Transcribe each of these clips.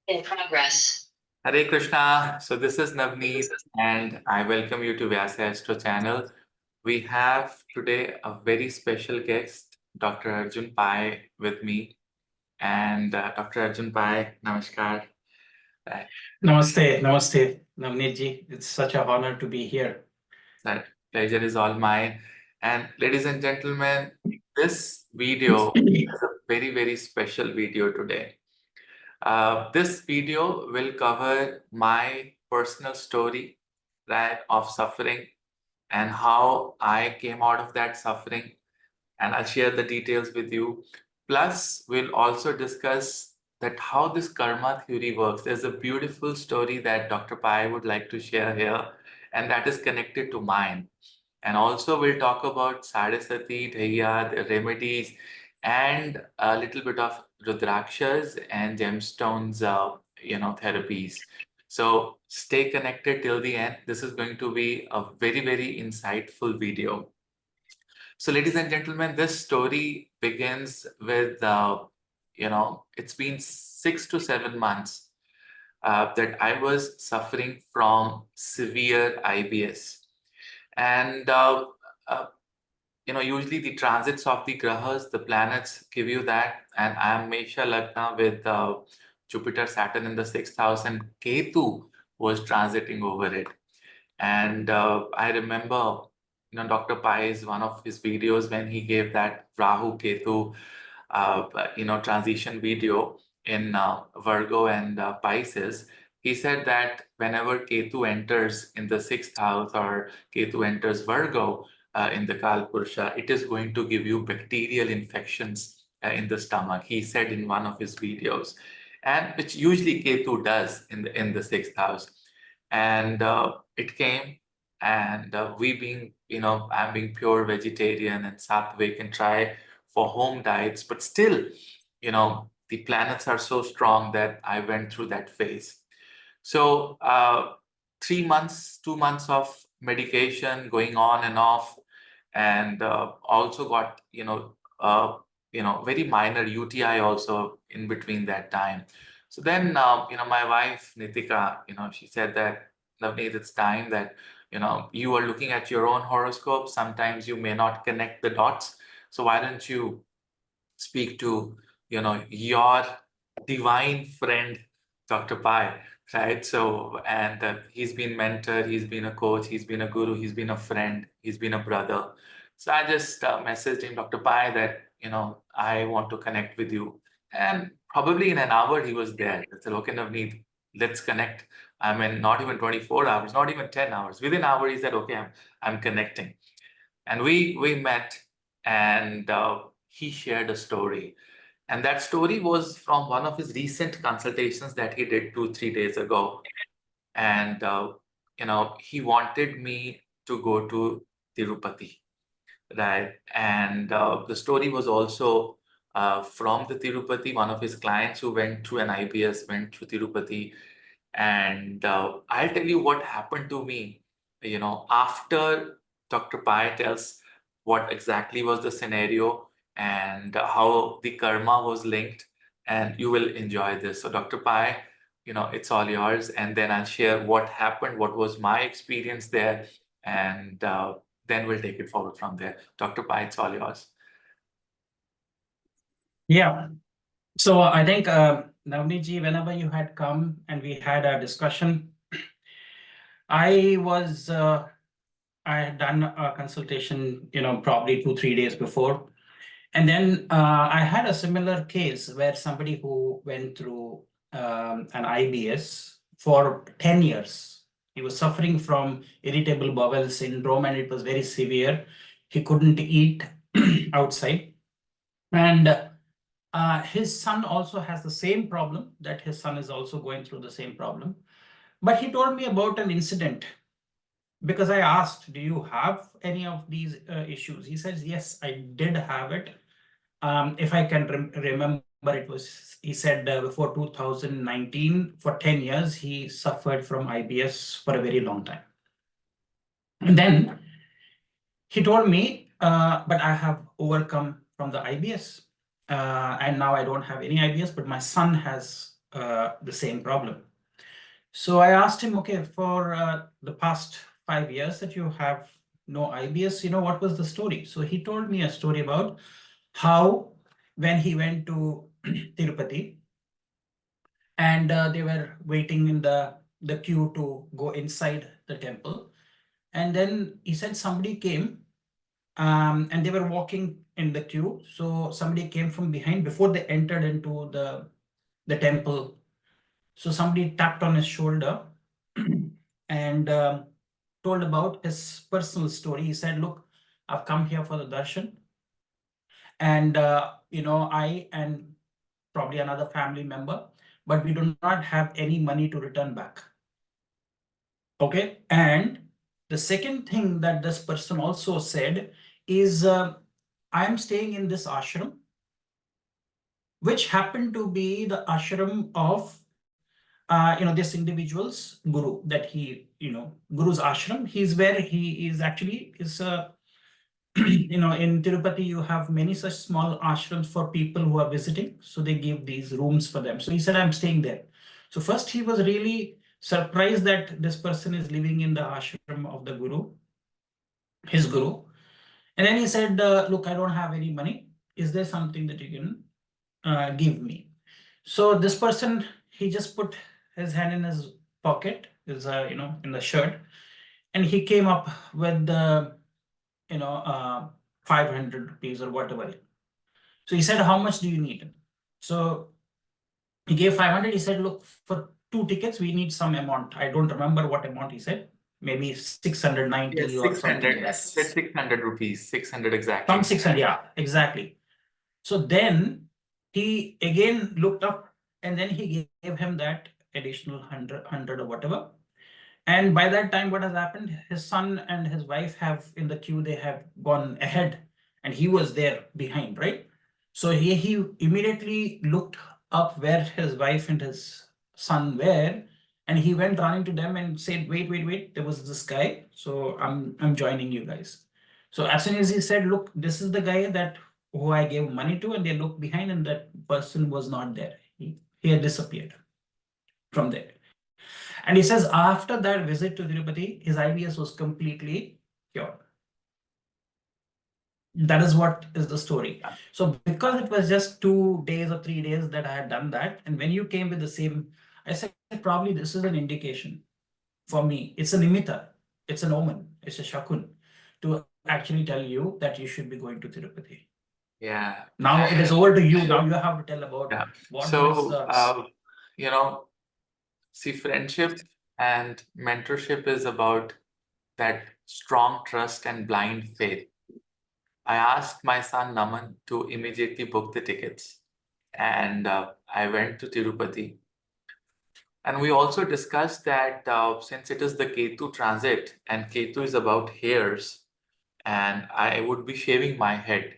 In progress. Hare Krishna. So this is Navneet, and I welcome you to Vyasa Astro channel. We have today a very special guest, Dr. Arjun Pai, with me. And Dr. Arjun Pai, namaskar. Uh, Namaste, namaste, Navneet ji. It's such an honor to be here. that pleasure is all mine. And ladies and gentlemen, this video is a very, very special video today. This video will cover my personal story, right, of suffering and how I came out of that suffering. And I'll share the details with you. Plus, we'll also discuss that how this karma theory works. There's a beautiful story that Dr. Pai would like to share here, and that is connected to mine. And also we'll talk about Saraswati, Dhiaya, the remedies, and a little bit of Rudrakshas and gemstones, therapies. So stay connected till the end. This is going to be a very, very insightful video. So ladies and gentlemen, this story begins with, it's been 6 to 7 months that I was suffering from severe IBS. And uh, usually the transits of the grahas, the planets give you that. And I am Mesha Lagna with Jupiter, Saturn in the 6th house, and Ketu was transiting over it. And I remember, Dr. Pai's one of his videos when he gave that Rahu Ketu, transition video in Virgo and Pisces. He said that whenever Ketu enters in the 6th house or Ketu enters Virgo in the Kalpurusha, it is going to give you bacterial infections in the stomach. He said in one of his videos, and which usually Ketu does in the 6th house. And it came, and we being, I'm being pure vegetarian and sattvic and try for home diets, but still, the planets are so strong that I went through that phase. So 3 months, 2 months of medication going on and off, and also got, very minor UTI also in between that time. So then, my wife, Nitika, she said that, Navneet, it's time that, you are looking at your own horoscope. Sometimes you may not connect the dots. So why don't you speak to, your divine friend, Dr. Pai, right? So, and he's been mentor, he's been a coach, he's been a guru, he's been a friend, he's been a brother. So I just messaged him, Dr. Pai, that, I want to connect with you. And probably in an hour, he was there. I said, okay, Navneet, let's connect. I mean, not even 24 hours, not even 10 hours. Within an hour, he said, okay, I'm connecting. And we met, and he shared a story. And that story was from one of his recent consultations that he did 2, 3 days ago. And, he wanted me to go to Tirupati, right? And the story was also from the Tirupati, one of his clients who went through an IBS, went through Tirupati. And I'll tell you what happened to me, after Dr. Pai tells what exactly was the scenario and how the karma was linked, and you will enjoy this. So, Dr. Pai, it's all yours. And then I'll share what happened, what was my experience there, and then we'll take it forward from there. Dr. Pai, it's all yours. Yeah. So I think, Navneet ji, whenever you had come and we had a discussion, I was, I had done a consultation, probably 2, 3 days before. And then I had a similar case where somebody who went through an IBS for 10 years. He was suffering from irritable bowel syndrome, and it was very severe. He couldn't eat outside. And his son also has the same problem, that his son is also going through the same problem. But he told me about an incident because I asked, do you have any of these issues? He says, yes, I did have it. If I can remember, it was, he said, before 2019, for 10 years, he suffered from IBS for a very long time. And then he told me, but I have overcome from the IBS. And now I don't have any IBS, but my son has the same problem. So I asked him, okay, for the past 5 years that you have no IBS, what was the story? So he told me a story about how when he went to Tirupati and they were waiting in the queue to go inside the temple. And then he said somebody came and they were walking in the queue. So somebody came from behind before they entered into the temple. So somebody tapped on his shoulder and told about his personal story. He said, look, I've come here for the darshan. And, I and probably another family member, but we do not have any money to return back. Okay. And the second thing that this person also said is, I am staying in this ashram, which happened to be the ashram of this individual's guru that guru's ashram. He's where he is actually is in Tirupati, you have many such small ashrams for people who are visiting. So they give these rooms for them. So he said, I'm staying there. So first he was really surprised that this person is living in the ashram of the guru, his guru. And then he said, look, I don't have any money. Is there something that you can give me? So this person, he just put his hand in his pocket, in the shirt, and he came up with the, 500 rupees or whatever. So he said, how much do you need? So he gave 500. He said, look, for 2 tickets, we need some amount. I don't remember what amount he said. Maybe 690 Yes, or something 600. like He that. said 600 rupees, 600 Some exactly. 600, yeah, exactly. So then he again looked up and then he gave him that additional 100 or whatever. And by that time, what has happened? His son and his wife have in the queue, they have gone ahead and he was there behind, right? So he immediately looked up where his wife and his son were, and he went running to them and said, wait, wait, wait, there was this guy. So I'm joining you guys. So as soon as he said, look, this is the guy that who I gave money to, and they looked behind, and that person was not there. He had disappeared from there. And he says after that visit to Tirupati, his IBS was completely cured. That is what is the story. So because it was just 2 days or 3 days that I had done that, and when you came with the same, I said probably this is an indication for me. It's a nimitta, it's an omen, it's a shakun to actually tell you that you should be going to Tirupati. Yeah. Now it is over to you. Now you have to tell about Yeah. what was So, you know, see, friendship and mentorship is about that strong trust and blind faith. I asked my son Naman to immediately book the tickets, and I went to Tirupati. And we also discussed that since it is the Ketu transit, and Ketu is about hairs, and I would be shaving my head.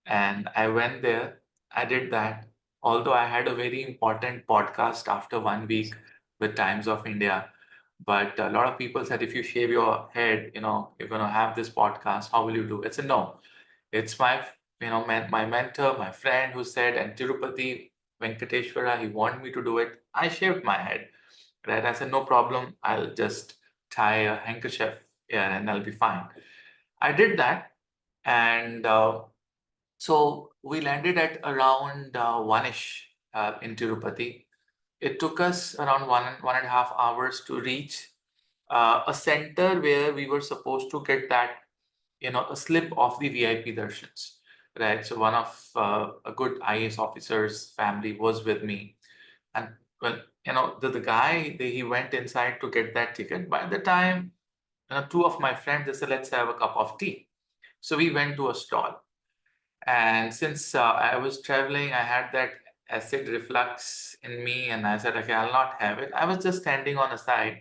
And I went there, I did that. Although I had a very important podcast after 1 week with Times of India, but a lot of people said if you shave your head, you're going to have this podcast. How will you do? It's a no. It's my mentor, my friend who said, and Tirupati Venkateshwara, he wanted me to do it. I shaved my head, right? I said, no problem. I'll just tie a handkerchief here and I'll be fine. I did that. And so we landed at around one-ish in Tirupati. It took us around 1.5 hours to reach a center where we were supposed to get that, a slip of the VIP darshans, right? So one of a good IAS officer's family was with me, and well, the guy he went inside to get that ticket. By the time two of my friends they said, let's have a cup of tea. So we went to a stall, and since I was traveling, I had that acid reflux in me, and I said, okay, I'll not have it. I was just standing on a side,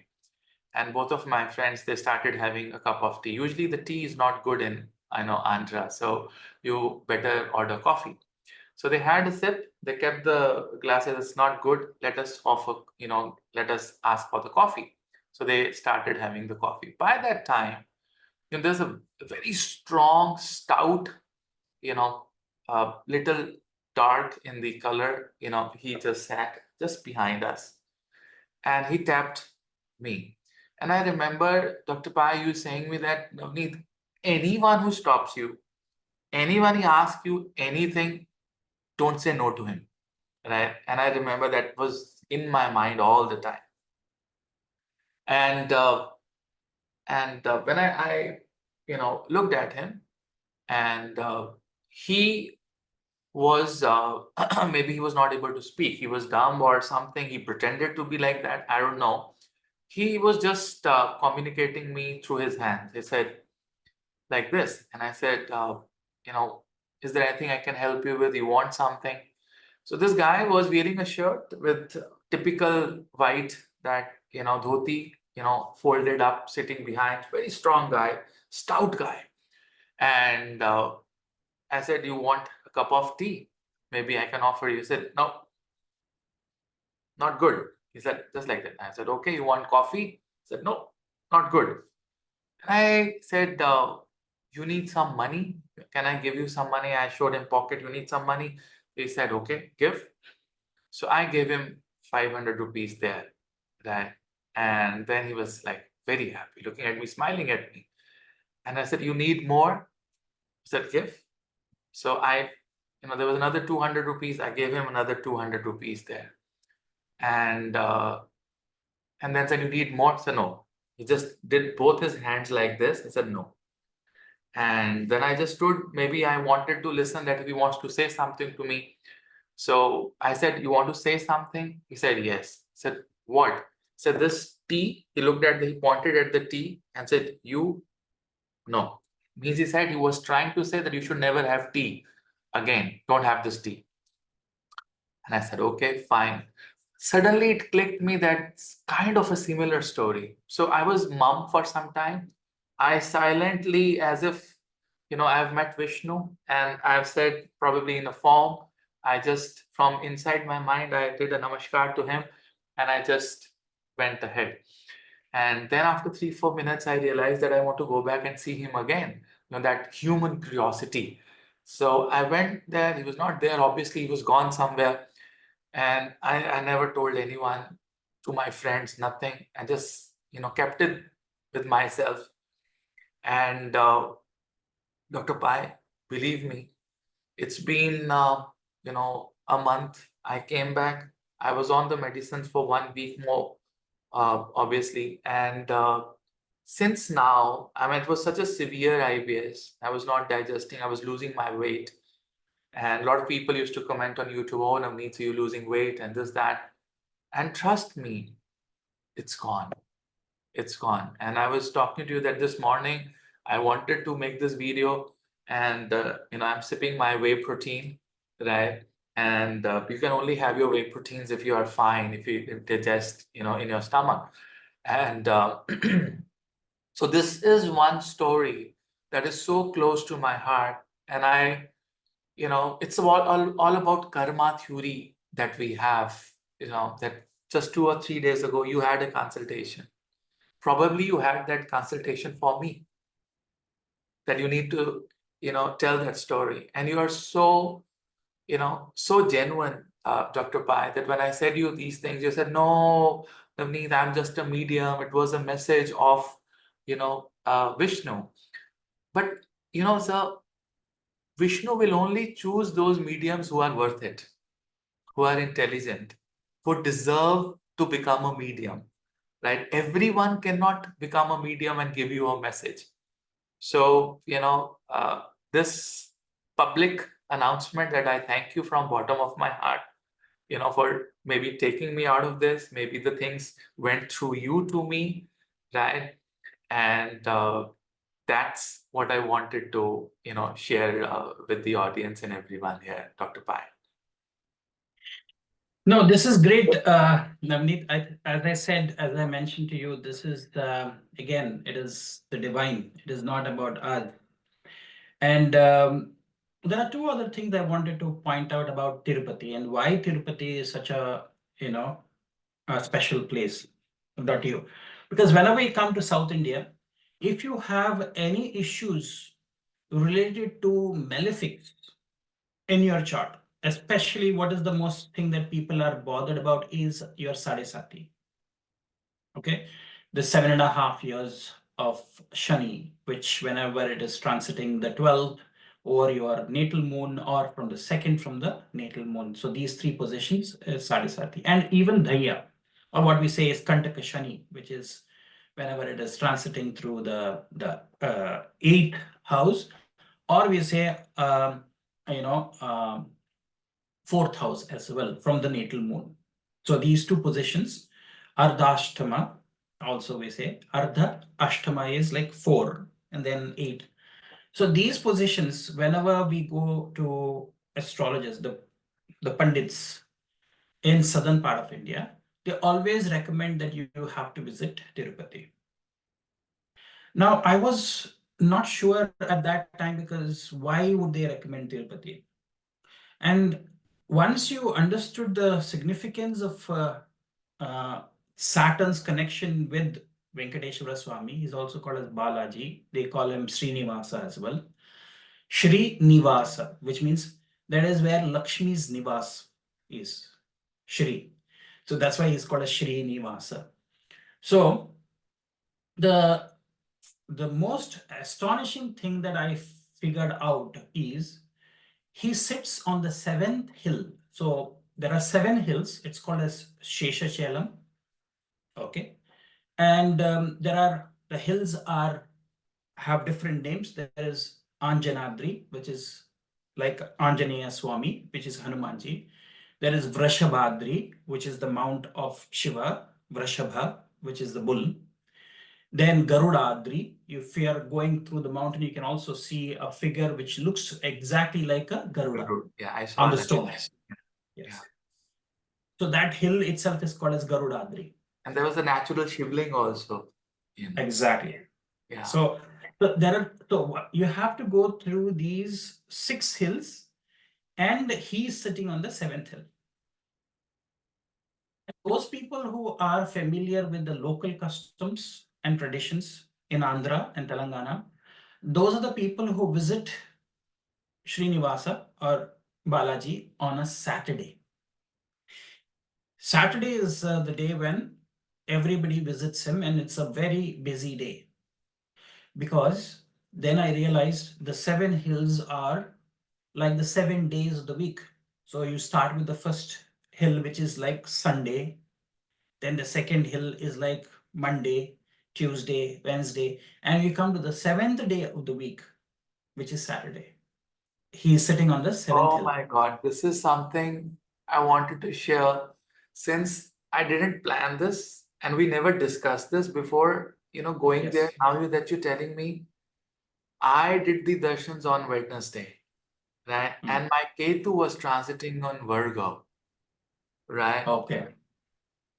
and both of my friends they started having a cup of tea. Usually, the tea is not good in Andhra, so you better order coffee. So they had a sip. They kept the glasses. It's not good. Let us offer, let us ask for the coffee. So they started having the coffee. By that time, there's a very strong, stout, you know, little dark in the color, he just sat just behind us and he tapped me. And I remember Dr. Pai, you saying me that, Navneet, anyone who stops you, anyone who asks you anything, don't say no to him. Right. And I remember that was in my mind all the time. And when I looked at him, and he was maybe he was not able to speak. He was dumb or something. He pretended to be like that. I don't know. He was just communicating me through his hands. He said like this, and I said, you know, is there anything I can help you with? You want something? So this guy was wearing a shirt with typical white, that dhoti, folded up, sitting behind. Very strong guy, stout guy, and I said, you want a cup of tea? Maybe I can offer you. He said, no, not good. He said, just like that. I said, okay, you want coffee? He said, no, not good. I said, you need some money? Can I give you some money? I showed him pocket, you need some money? He said, okay, give. So I gave him 500 rupees there. Right. And then he was like very happy, looking at me, smiling at me. And I said, you need more? He said, give. So there was another 200 rupees. I gave him another 200 rupees there. And then said, you need more? I said, no. He just did both his hands like this. I said, no. And then I just stood. Maybe I wanted to listen that if he wants to say something to me. So I said, you want to say something? He said, yes. I said, what? He said, this tea. He he pointed at the tea and said, you, no. Means he said he was trying to say that you should never have tea again. Don't have this tea. And I said, okay, fine. Suddenly it clicked me that it's kind of a similar story. So I was mum for some time. I silently, as if, I've met Vishnu and I've said probably in a form, I just, from inside my mind, I did a namaskar to him and I just went ahead. And then after 3-4 minutes, I realized that I want to go back and see him again, that human curiosity. So I went there. He was not there. Obviously, he was gone somewhere. And I never told anyone, to my friends, nothing. I just, kept it with myself. And Dr. Pai, believe me, it's been, a month. I came back. I was on the medicines for 1 week more, obviously. And since now, I mean, it was such a severe IBS. I was not digesting. I was losing my weight. And a lot of people used to comment on YouTube, oh, Navneet, so you're losing weight and this, that. And trust me, it's gone. It's gone. And I was talking to you that this morning, I wanted to make this video and, I'm sipping my whey protein, right? And you can only have your whey proteins if you are fine, if you digest, in your stomach. And so this is one story that is so close to my heart. And it's all about karma theory that we have, that just 2 or 3 days ago, you had a consultation. Probably you had that consultation for me, that you need to, tell that story. And you are so, so genuine, Dr. Pai, that when I said you these things, you said, no, Navneet, I'm just a medium. It was a message of, Vishnu. But, sir, Vishnu will only choose those mediums who are worth it, who are intelligent, who deserve to become a medium, right? Everyone cannot become a medium and give you a message. So, this public announcement that I thank you from bottom of my heart, for maybe taking me out of this, maybe the things went through you to me, right? And that's what I wanted to, share with the audience and everyone here, Dr. Pai. No, this is great, Navneet. As I said, as I mentioned to you, this is again, it is the divine. It is not about us. And there are two other things I wanted to point out about Tirupati and why Tirupati is such a, a special place. Not you. Because whenever you come to South India, if you have any issues related to malefics in your chart, especially what is the most thing that people are bothered about is your Sadesati. Okay, the 7.5 years of Shani, which whenever it is transiting the 12th or your natal moon, or from the second from the natal moon. So these three positions is Sadisati. And even Dhiaya, or what we say is Kantaka Shani, which is whenever it is transiting through the eighth house, or we say fourth house as well from the natal moon. So these two positions, Ardhashtama, also we say Ardha Ashtama is like 4 and then 8. So these positions, whenever we go to astrologers, the Pandits in southern part of India, they always recommend that you have to visit Tirupati. Now, I was not sure at that time because why would they recommend Tirupati? And once you understood the significance of Saturn's connection with Venkateshwara Swami, he's also called as Balaji. They call him Srinivasa as well. Shri Nivasa, which means that is where Lakshmi's Nivas is. Shri. So that's why he's called as Shri Nivasa. So the most astonishing thing that I figured out is he sits on the seventh hill. So there are 7 hills. It's called as Sheshachelam. Okay. And the hills have different names. There is Anjanadri, which is like Anjaneya Swami, which is Hanumanji. There is Vrashabhadri, which is the mount of Shiva, Vrashabha, which is the bull. Then Garudadri, if you are going through the mountain, you can also see a figure which looks exactly like a Garuda Yeah, I saw on the that. stone. Yeah. Yes. So that hill itself is called as Garudadri. And there was a natural shivling also. Exactly. Yeah. So you have to go through these 6 hills, and he's sitting on the 7th hill. And those people who are familiar with the local customs and traditions in Andhra and Telangana, those are the people who visit Srinivasa or Balaji on a Saturday. Saturday is the day when everybody visits him, and it's a very busy day. Because then I realized the 7 hills are like the 7 days of the week. So you start with the first hill, which is like Sunday. Then the second hill is like Monday, Tuesday, Wednesday. And you come to the 7th day of the week, which is Saturday. He is sitting on the 7th Oh hill. my God, this is something I wanted to share since I didn't plan this and we never discussed this before, going Yes. there. Now that you're telling me, I did the darshans on Wednesday, right? And my Ketu was transiting on Virgo, right? Okay.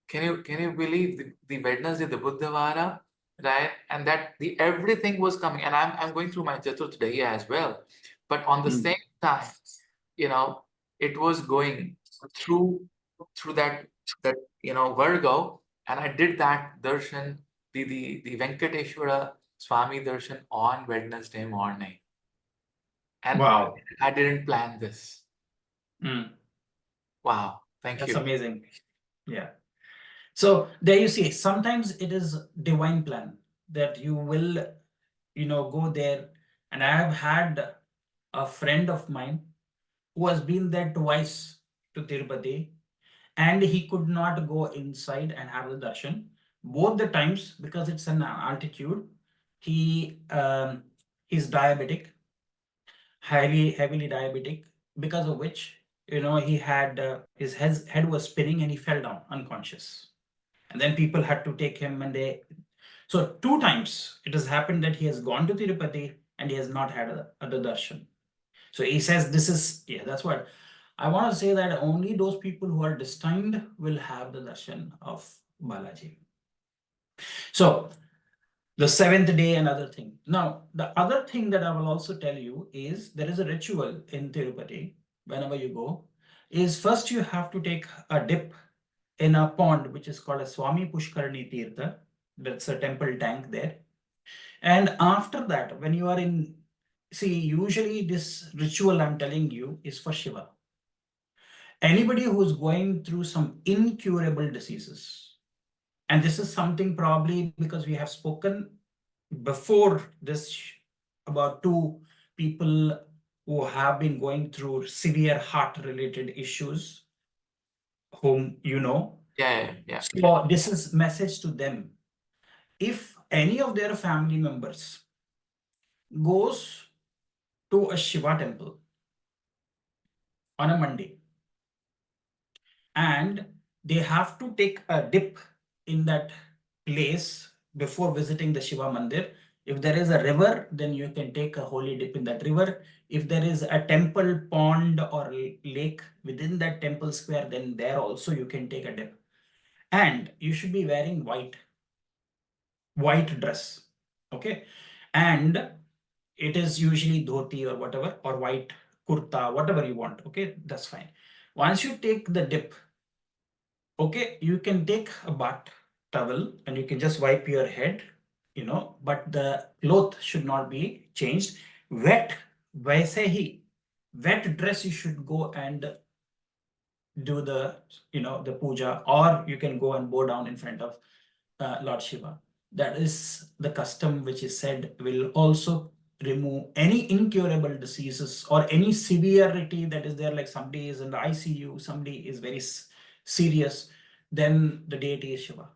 Can you believe the Wednesday, the Buddhavara, right? And that the everything was coming, and I'm going through my Chaturth Dhiaya as well. But on the same time, it was going through that Virgo, and I did that darshan, the Venkateshwara Swami darshan on Wednesday morning. And Wow. I didn't plan this. Mm. Wow, thank That's you. amazing. Yeah. So there you see, sometimes it is divine plan that you will, go there. And I have had a friend of mine who has been there twice to Tirupati, and he could not go inside and have the darshan. Both the times, because it's an altitude, he's diabetic, heavily diabetic, because of which, he had his head was spinning and he fell down unconscious. And then people had to take him, and so 2 times it has happened that he has gone to Tirupati and he has not had the darshan. So he says that's what I want to say, that only those people who are destined will have the darshan of Balaji. So the 7th day, another thing. Now, the other thing that I will also tell you is there is a ritual in Tirupati whenever you go, is first you have to take a dip in a pond which is called a Swami Pushkarani Tirtha. That's a temple tank there. And after that, when you are usually this ritual I'm telling you is for Shiva. Anybody who's going through some incurable diseases, and this is something probably because we have spoken before this about two people who have been going through severe heart related issues, whom you know. Yeah. So this is message to them. If any of their family members goes to a Shiva temple on a Monday, and they have to take a dip in that place before visiting the Shiva Mandir. If there is a river, then you can take a holy dip in that river. If there is a temple pond or lake within that temple square, then there also you can take a dip. And you should be wearing white dress. Okay. And it is usually dhoti or whatever, or white kurta, whatever you want. Okay, that's fine. Once you take the dip, okay, you can take a bath towel and you can just wipe your head, but the cloth should not be changed. Wet, वैसे ही wet dress you should go and do the puja, or you can go and bow down in front of Lord Shiva. That is the custom which is said will also remove any incurable diseases or any severity that is there, like somebody is in the ICU, somebody is very serious, then the deity is Shiva.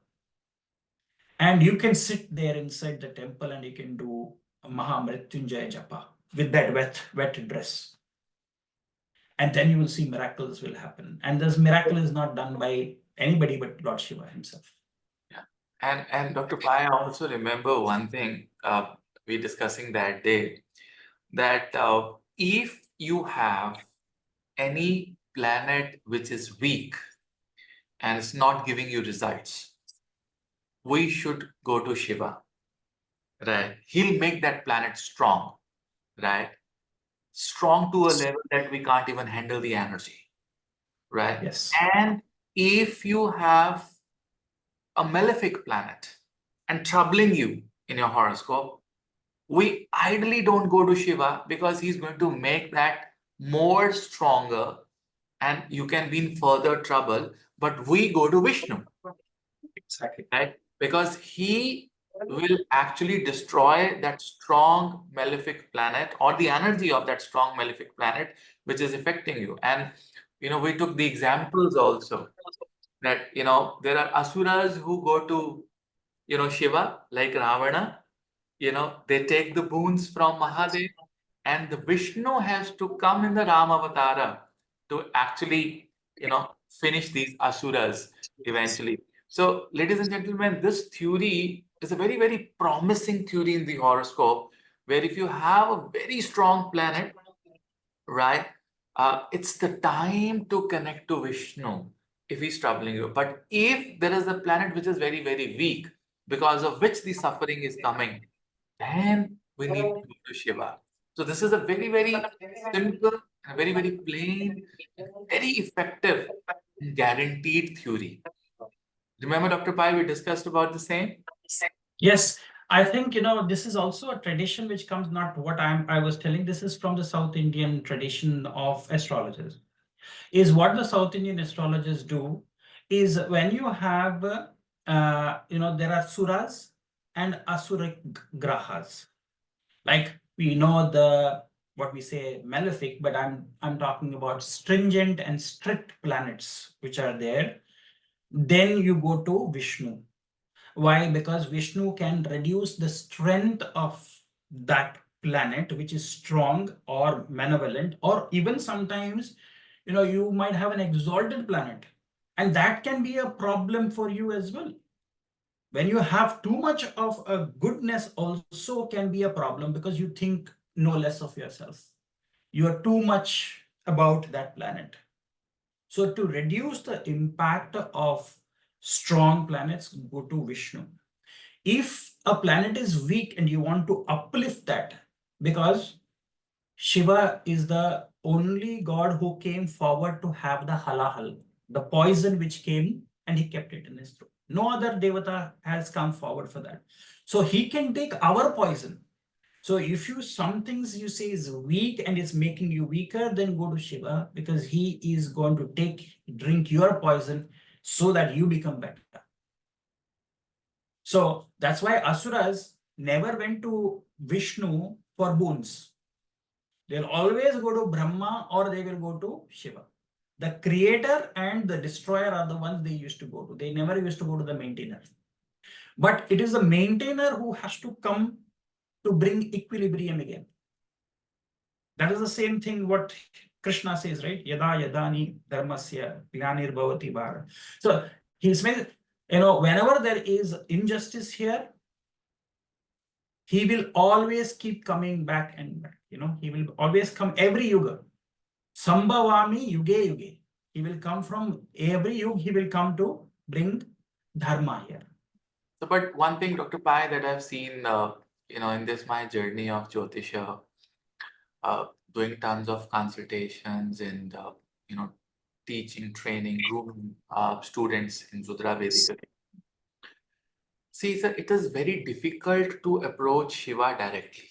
And you can sit there inside the temple and you can do Mahamrityunjaya Japa with that wet dress. And then you will see miracles will happen. And this miracle is not done by anybody but Lord Shiva himself. Yeah. And Dr. Pai, I also remember one thing we discussing that day, that if you have any planet which is weak and it's not giving you results, we should go to Shiva, right? He'll make that planet strong, right? Strong to a level that we can't even handle the energy, right? Yes. And if you have a malefic planet and troubling you in your horoscope, we ideally don't go to Shiva because he's going to make that more stronger and you can be in further trouble. But we go to Vishnu, Exactly. right? Because he will actually destroy that strong malefic planet or the energy of that strong malefic planet which is affecting you. And we took the examples also that there are asuras who go to Shiva, like Ravana. They take the boons from Mahadev, and the Vishnu has to come in the Ram Avatara to actually finish these asuras eventually. So, ladies and gentlemen, this theory is a very, very promising theory in the horoscope, where if you have a very strong planet, right, it's the time to connect to Vishnu if he's troubling you. But if there is a planet which is very, very weak, because of which the suffering is coming, then we need to go to Shiva. So this is a very, very simple, and very, very plain, and very effective, and guaranteed theory. Remember, Dr. Pai, we discussed about the same? Yes, I think this is also a tradition which comes, not what I was telling. This is from the South Indian tradition of astrologers. Is what the South Indian astrologers do is when you have there are suras and asura grahas. Like we know what we say malefic, but I'm talking about stringent and strict planets which are there. Then you go to Vishnu. Why? Because Vishnu can reduce the strength of that planet, which is strong or malevolent, or even sometimes, you might have an exalted planet, and that can be a problem for you as well. When you have too much of a goodness, also can be a problem because you think no less of yourself. You are too much about that planet. So to reduce the impact of strong planets, go to Vishnu. If a planet is weak and you want to uplift that, because Shiva is the only god who came forward to have the halahal, the poison which came and he kept it in his throat. No other devata has come forward for that. So he can take our poison So if you some things you say is weak and it's making you weaker, then go to Shiva, because he is going to drink your poison so that you become better. So that's why Asuras never went to Vishnu for boons. They'll always go to Brahma or they will go to Shiva. The creator and the destroyer are the ones they used to go to. They never used to go to the maintainer. But it is the maintainer who has to come to bring equilibrium again. That is the same thing what Krishna says, right? Yada yadani dharmasya glanir bhavati bhara. So he's made, whenever there is injustice here, he will always keep coming back and back. He will always come every yuga. Sambhavami yuge yuge. He will come from every yuga, he will come to bring dharma here. So, but one thing, Dr. Pai, that I've seen, in this my journey of Jyotisha, doing tons of consultations and, teaching, training, grooming students in Rudra Vedic. See, sir, it is very difficult to approach Shiva directly.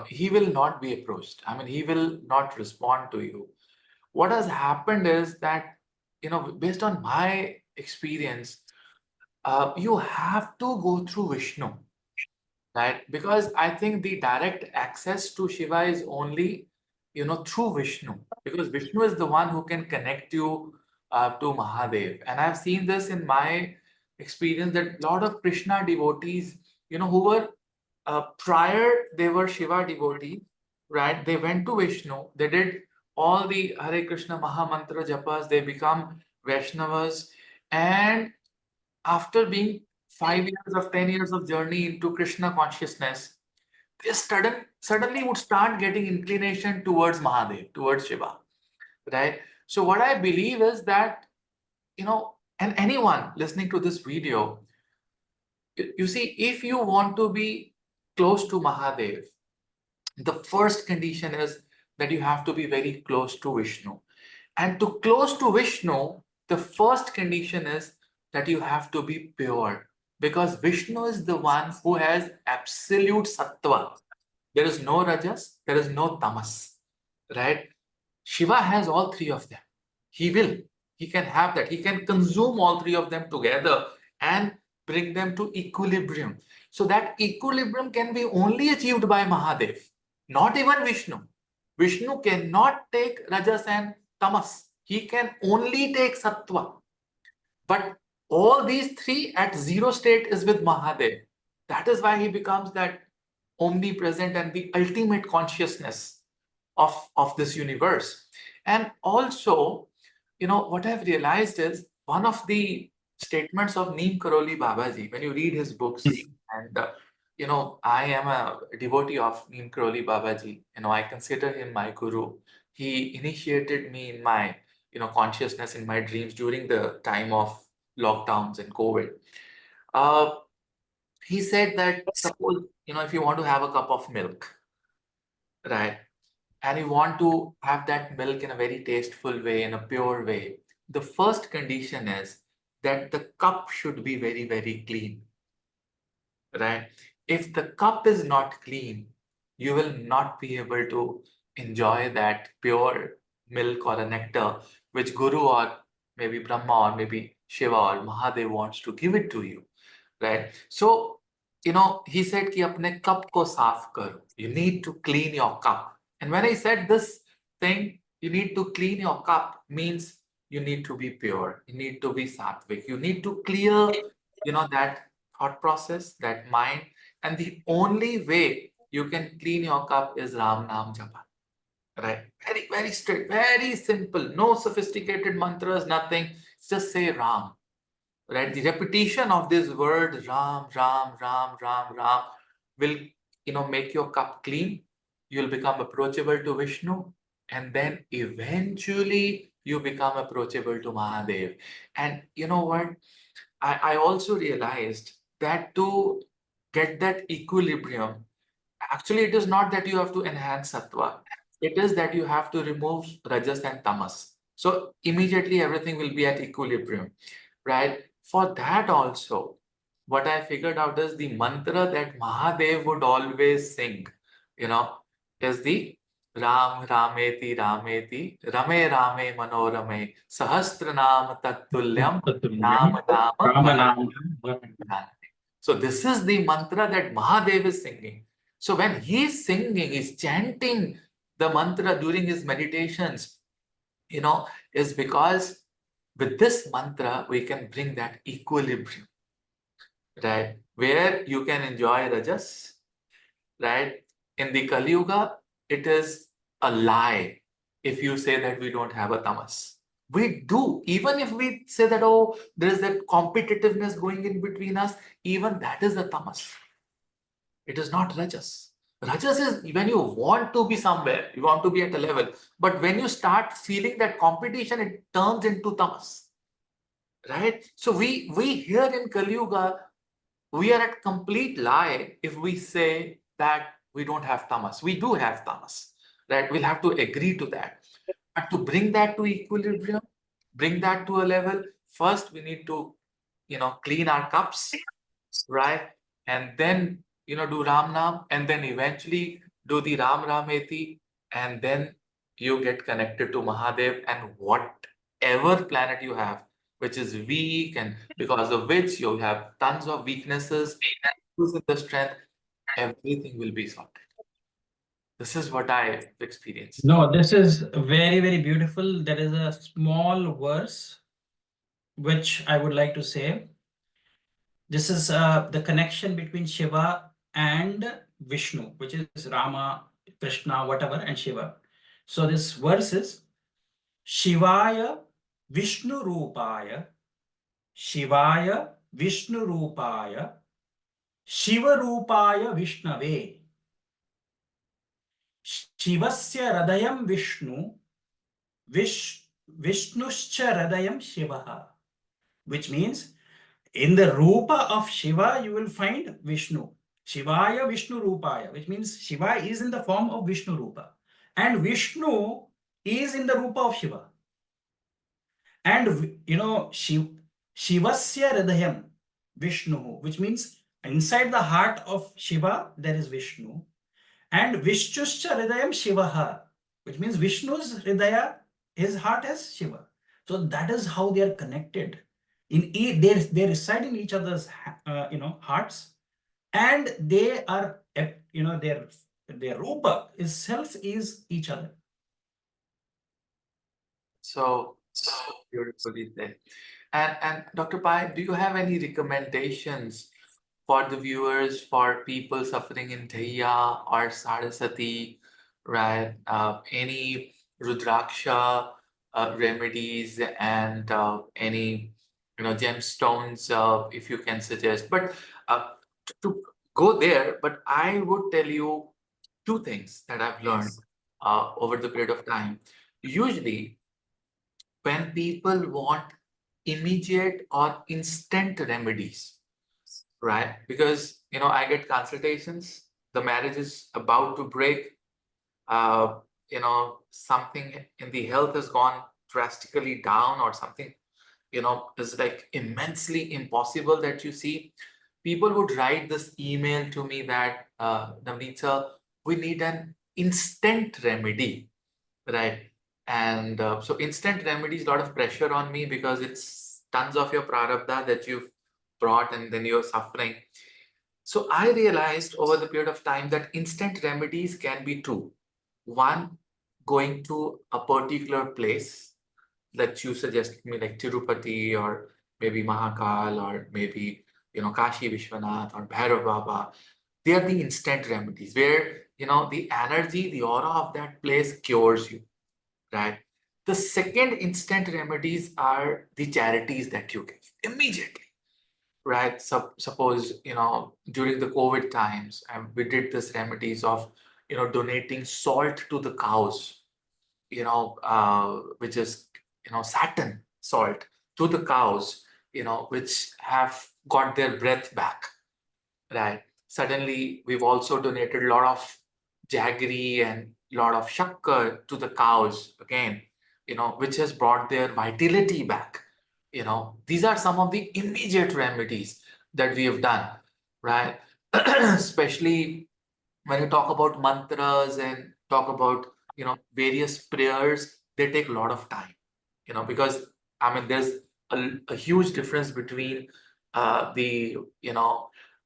He will not be approached. I mean, he will not respond to you. What has happened is that, based on my experience, you have to go through Vishnu, right? Because I think the direct access to Shiva is only, through Vishnu, because Vishnu is the one who can connect you to Mahadev. And I've seen this in my experience that a lot of Krishna devotees, who were prior, they were Shiva devotees, right? They went to Vishnu, they did all the Hare Krishna Maha Mantra japas, they become Vaishnavas, and after being 5 years of 10 years of journey into Krishna consciousness, they suddenly would start getting inclination towards Mahadev, towards Shiva, right? So what I believe is that, and anyone listening to this video, you see, if you want to be close to Mahadev, the first condition is that you have to be very close to Vishnu. And to close to Vishnu, the first condition is that you have to be pure, because Vishnu is the one who has absolute sattva. There is no rajas, there is no tamas, right? Shiva has all three of them. He can have that. He can consume all three of them together and bring them to equilibrium. So that equilibrium can be only achieved by Mahadev, not even Vishnu. Vishnu cannot take rajas and tamas. He can only take sattva. But all these three at zero state is with Mahadev. That is why he becomes that omnipresent and the ultimate consciousness of this universe. And also, what I've realized is one of the statements of Neem Karoli Babaji, when you read his books, and I am a devotee of Neem Karoli Babaji. I consider him my guru. He initiated me in my, consciousness in my dreams during the time of lockdowns and COVID. Uh, he said that suppose, if you want to have a cup of milk, right, and you want to have that milk in a very tasteful way, in a pure way, the first condition is that the cup should be very, very clean, right? If the cup is not clean, you will not be able to enjoy that pure milk or a nectar which Guru or maybe Brahma or maybe Shiva or Mahadev wants to give it to you, right? So, he said ki apne cup ko saaf karo. You need to clean your cup. And when I said this thing, you need to clean your cup, means you need to be pure. You need to be sattvic. You need to clear, that thought process, that mind. And the only way you can clean your cup is Ram Nam Japa. Right? Very, very straight, very simple. No sophisticated mantras, nothing. Just say Ram. Right? The repetition of this word Ram, Ram, Ram, Ram, Ram will, make your cup clean. You'll become approachable to Vishnu, and then eventually you become approachable to Mahadev. And you know what? I also realized that to get that equilibrium, actually, it is not that you have to enhance sattva. It is that you have to remove rajas and tamas. So immediately everything will be at equilibrium, right? For that also, what I figured out is the mantra that Mahadev would always sing, is the Ram Rameti Rameti Rame Rame Manorame Sahasranam Tattulyam Ram Nama Varanam. So this is the mantra that Mahadev is singing. So when he's singing, he's chanting the mantra during his meditations, is because with this mantra, we can bring that equilibrium, right? Where you can enjoy Rajas, right? In the Kali Yuga, it is a lie if you say that we don't have a tamas. We do. Even if we say that, oh, there is that competitiveness going in between us, even that is the tamas. It is not Rajas. Rajas is when you want to be somewhere, you want to be at a level. But when you start feeling that competition, it turns into tamas, right? So we here in Kali Yuga, we are at complete lie if we say that we don't have tamas. We do have tamas, right? We'll have to agree to that. But to bring that to equilibrium, bring that to a level, first we need to, clean our cups, right? And then, do Ram Nam, and then eventually do the Ram Rameti, and then you get connected to Mahadev and whatever planet you have, which is weak, and because of which you have tons of weaknesses, losing the strength, everything will be sorted. This is what I experienced. No, this is very, very beautiful. There is a small verse which I would like to say. This is the connection between Shiva and Vishnu, which is Rama, Krishna, whatever, and Shiva. So this verse is Shivaya Vishnu Rupaya, Shivaya Vishnu Rupaya, Shiva Rupaya Vishnave. Shivasya Radayam Vishnu, Vishnuscha Radayam Shivaha. Which means in the Rupa of Shiva, you will find Vishnu. Shivaya Vishnu Rupaya, which means Shiva is in the form of Vishnu Rupa. And Vishnu is in the Rupa of Shiva. And Shivasya Hridayam Vishnu, which means inside the heart of Shiva, there is Vishnu. And Vishnushcha Hridayam Shivaha, which means Vishnu's Hridaya, his heart has Shiva. So that is how they are connected. They reside in each other's hearts, and they are their rupa itself is each other. So beautifully said. And Dr. Pai, do you have any recommendations for the viewers, for people suffering in Dhiaya or Sarasati, right? Any Rudraksha remedies and any gemstones, if you can suggest. But to go there, but I would tell you two things that I've learned over the period of time. Usually, when people want immediate or instant remedies, right? Because I get consultations, the marriage is about to break, something in the health has gone drastically down, or something is like immensely impossible that you see. People would write this email to me that, Navneet sir, we need an instant remedy, right? And so instant remedies, a lot of pressure on me because it's tons of your prarabdha that you've brought and then you're suffering. So I realized over the period of time that instant remedies can be two. One, going to a particular place that you suggested me, like Tirupati or maybe Mahakal or maybe Kashi Vishwanath or Bhairav Baba. They are the instant remedies where the energy, the aura of that place cures you, right? The second instant remedies are the charities that you give immediately, right? Suppose, during the COVID times, we did this remedies of, donating salt to the cows, which is, Saturn salt to the cows, which have got their breath back, right? Suddenly, we've also donated a lot of jaggery and a lot of shakkar to the cows again, which has brought their vitality back. These are some of the immediate remedies. that we have done, right? Especially when you talk about mantras and talk about, various prayers, they take a lot of time, because I mean, there's a huge difference between the,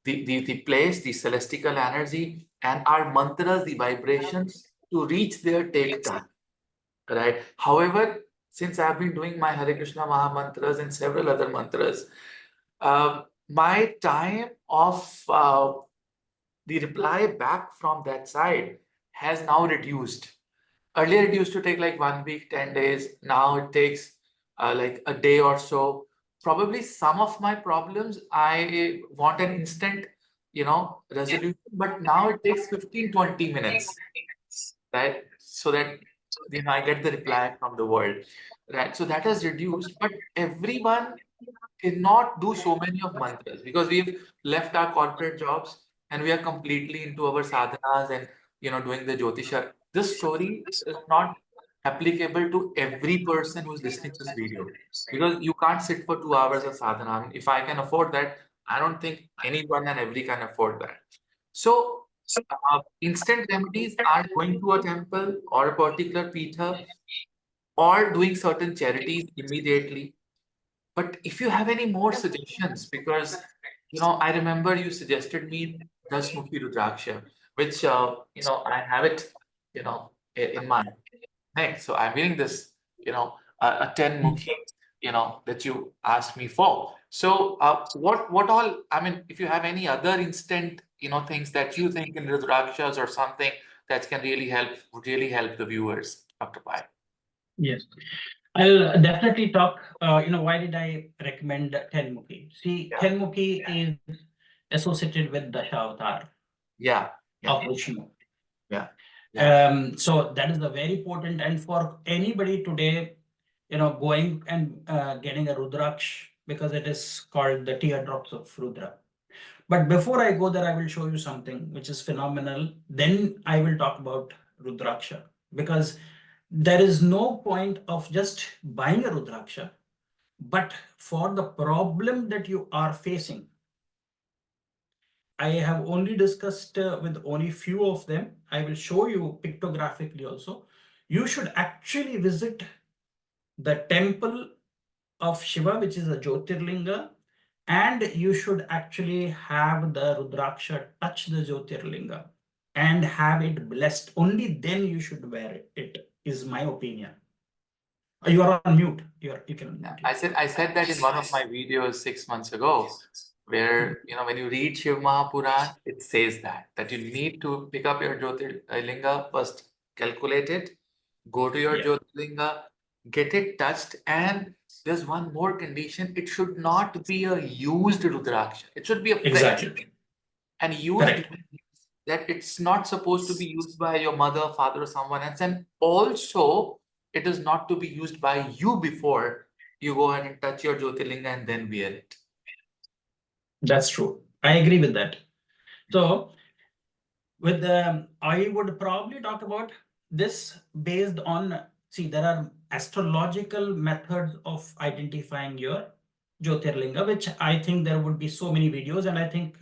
the place, the celestial energy, and our mantras, the vibrations to reach there take time, right? However, since I've been doing my Hare Krishna Maha mantras and several other mantras, my time of the reply back from that side has now reduced. Earlier, it used to take like 1 week, 10 days. Now it takes like a day or so. Probably some of my problems, I want an instant, resolution, but now it takes 15, 20 minutes, right? So that, I get the reply from the world, right? So that has reduced, but everyone cannot do so many of mantras because we've left our corporate jobs and we are completely into our sadhanas and doing the Jyotisha. This story is not applicable to every person who's listening to this video because you can't sit for 2 hours of sadhana. I mean, if I can afford that, I don't think anyone and every can afford that. So instant remedies are going to a temple or a particular pitha or doing certain charities immediately. But if you have any more suggestions, because I remember you suggested me Dasmukhi Rudraksha, which I have it, in my neck. So I'm wearing this, a 10 Mukhi, that you asked me for. So what all, I mean, if you have any other instant, things that you think in Rudrakshas or something that can really help, would really help the viewers, Dr. Pai. Yes. I'll definitely talk. Why did I recommend Tenmukhi? See, Yeah, Tenmukhi is associated with Dashavatar yeah, yeah, of Vishnu. yeah, yeah. So that is the very important. And for anybody today, going and getting a Rudraksh, because it is called the teardrops of Rudra. But before I go there, I will show you something which is phenomenal. Then I will talk about Rudraksha, because there is no point of just buying a Rudraksha, but for the problem that you are facing. I have only discussed with only few of them. I will show you pictographically also. You should actually visit the temple of Shiva, which is a Jyotirlinga, and you should actually have the Rudraksha touch the Jyotirlinga and have it blessed. Only then you should wear it, is my opinion. You are on mute. You can Yeah, unmute I said that in one of my videos 6 months ago, where when you read Shiv Mahapuran, it says that you need to pick up your Jyotirlinga first, calculate it, go to your Yeah, Jyotirlinga, get it touched, and there's one more condition: it should not be a used Rudraksha. It should be a fresh. exactly. And used Correct. means that it's not supposed to be used by your mother, father, or someone else. And also, it is not to be used by you before you go ahead and touch your Jyotirlinga and then wear it. That's true. I agree with that. So with I would probably talk about this based on, see, there are astrological methods of identifying your Jyotirlinga, which I think there would be so many videos, and I think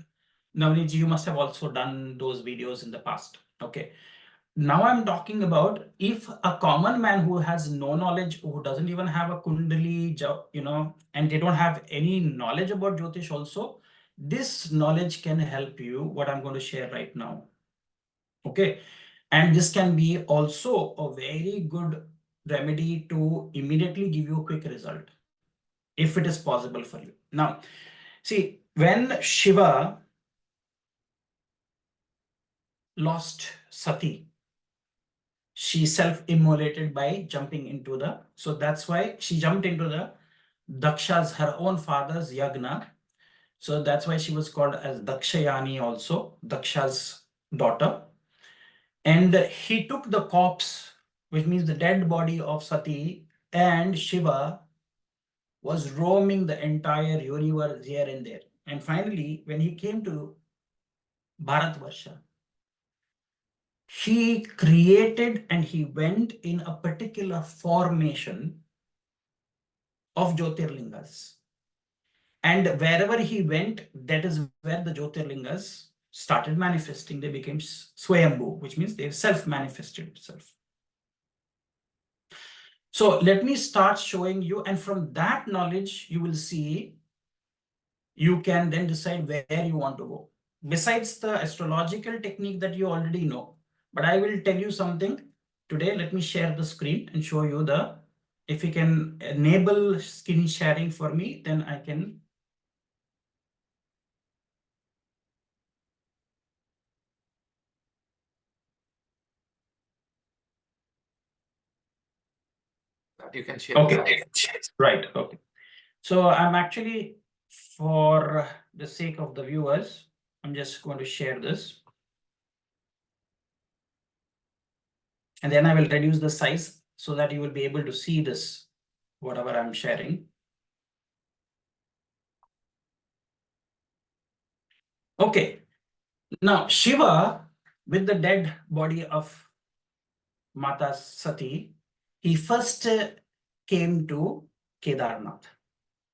Navneet, you must have also done those videos in the past. Okay. Now I'm talking about if a common man who has no knowledge, who doesn't even have a Kundali, and they don't have any knowledge about Jyotish also, this knowledge can help you, what I'm going to share right now. Okay. And this can be also a very good remedy to immediately give you a quick result, if it is possible for you. Now, see, when Shiva lost Sati, she self-immolated by jumping into the, so that's why she jumped into the Daksha's, her own father's yagna. So that's why she was called as Dakshayani also, Daksha's daughter. And he took the corpse, which means the dead body of Sati, and Shiva was roaming the entire universe here and there. And finally, when he came to Bharatvarsha, he created and he went in a particular formation of Jyotirlingas. And wherever he went, that is where the Jyotirlingas started manifesting. They became Swayambhu, which means they self-manifested itself. So let me start showing you, and from that knowledge, you will see, you can then decide where you want to go. Besides the astrological technique that you already know, but I will tell you something today. Let me share the screen and show you the, if you can enable screen sharing for me, then I can. You can share. Okay, right, okay. So I'm actually, for the sake of the viewers, I'm just going to share this. And then I will reduce the size so that you will be able to see this, whatever I'm sharing. Okay, now Shiva, with the dead body of Mata Sati, he first came to Kedarnath,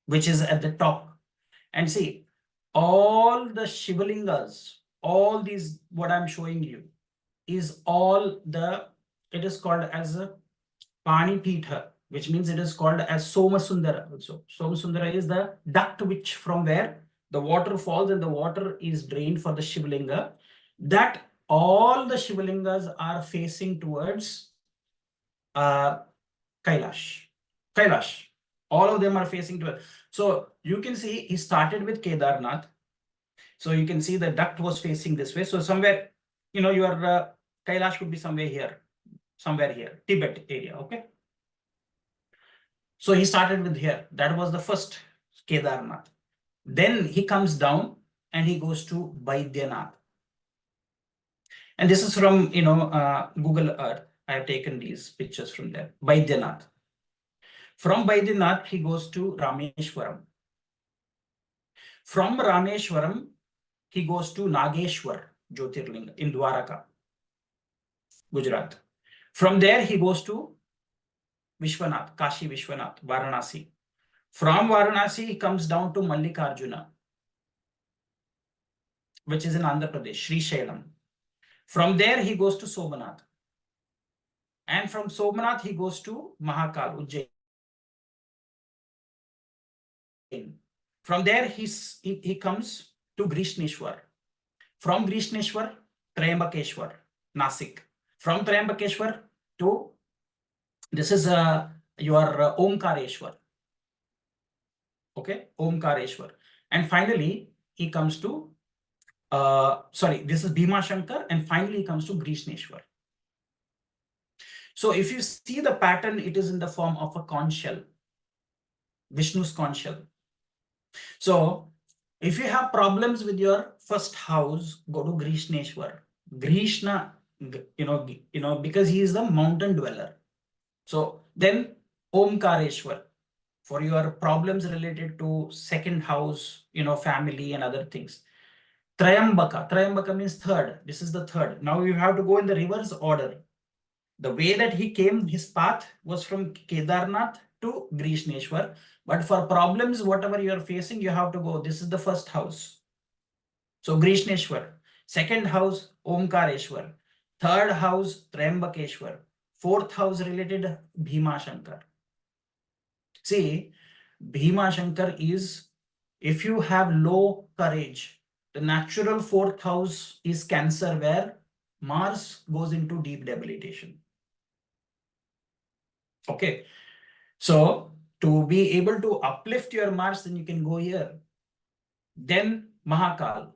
which is at the top. And see, all the Shivalingas, all these, what I'm showing you, is all the, it is called as a Pani Pitha, which means it is called as Somasundara also. Somasundara is the duct which from where the water falls and the water is drained for the Shivalinga. That all the Shivalingas are facing towards Kailash. Kailash. All of them are facing towards. So you can see he started with Kedarnath. So you can see the duct was facing this way. So somewhere, your Kailash would be somewhere here, Tibet area, okay? So he started with here. That was the first Kedarnath. Then he comes down and he goes to Baidyanath. And this is from, Google Earth. I have taken these pictures from there. Baidyanath. From Baidyanath, he goes to Rameshwaram. From Rameshwaram, he goes to Nageshwar Jyotirlinga in Dwaraka, Gujarat. From there, he goes to Vishwanath, Kashi Vishwanath, Varanasi. From Varanasi, he comes down to Mallikarjuna, which is in Andhra Pradesh, Sri Shailam. From there, he goes to Somanath. And from Somanath, he goes to Mahakal, Ujjain. From there, he comes to Grishneshwar. From Grishneshwar, Triambakeshwar, Nasik. From Triambakeshwar to, this is your Omkareshwar. Okay, Omkareshwar. And finally, he comes to, this is Bhima Shankar, and finally he comes to Grishneshwar. So if you see the pattern, it is in the form of a conch shell, Vishnu's conch shell. So if you have problems with your first house, go to Grishneshwar. Grishna, because he is the mountain dweller. So then Omkareshwar for your problems related to second house, family and other things. Trayambaka means third. This is the third. Now you have to go in the reverse order. The way that he came, his path was from Kedarnath to Grishneshwar. But for problems, whatever you are facing, you have to go. This is the first house. So Grishneshwar. Second house, Omkareshwar. Third house, Triambakeshwar. Fourth house related, Bhima Shankar. See, Bhima Shankar is, if you have low courage, the natural fourth house is Cancer, where Mars goes into deep debilitation. Okay, so to be able to uplift your Mars, then you can go here. Then Mahakal,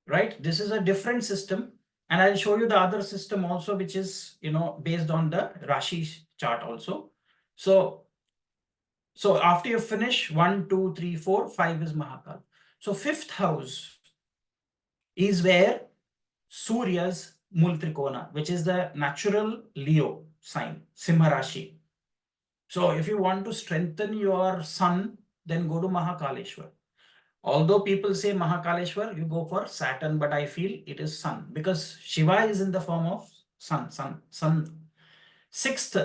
right? This is a different system, and I'll show you the other system also, which is based on the Rashi chart also. So after you finish 1, 2, 3, 4, 5 is Mahakal. So fifth house is where Surya's Mul Trikona, which is the natural Leo sign, Simha Rashi. So if you want to strengthen your sun, then go to Mahakaleshwar. Although people say Mahakaleshwar, you go for Saturn, but I feel it is sun because Shiva is in the form of sun. Sixth,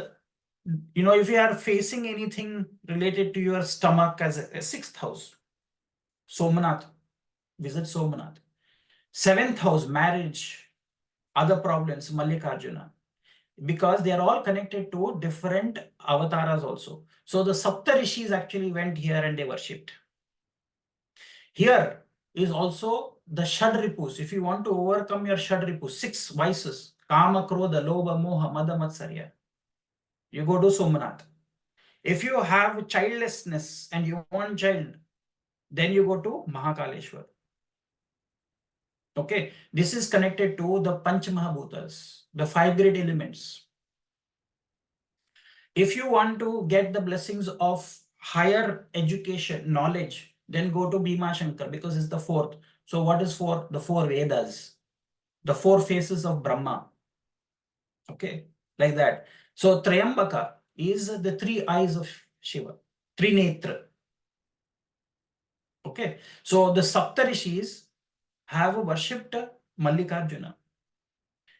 if you are facing anything related to your stomach as a sixth house, Somanath, visit Somanath. Seventh house, marriage, other problems, Mallikarjuna, because they are all connected to different avatars also. So the Saptarishis actually went here and they worshipped. Here is also the Shadripus. If you want to overcome your Shadripus, 6 vices, Kama, Krodha, Lobha, Moha, Mada, Matsarya, you go to Somanath. If you have childlessness and you want child, then you go to Mahakaleshwar. Okay, this is connected to the Panch Mahabhutas, the 5 great elements. If you want to get the blessings of higher education, knowledge, then go to Bhima Shankar because it's the 4th. So what is 4? The 4 Vedas, the 4 faces of Brahma. Okay, like that. So Trayambaka is the 3 eyes of Shiva, Trinetra. Okay, so the Saptarishis have worshipped Mallikarjuna.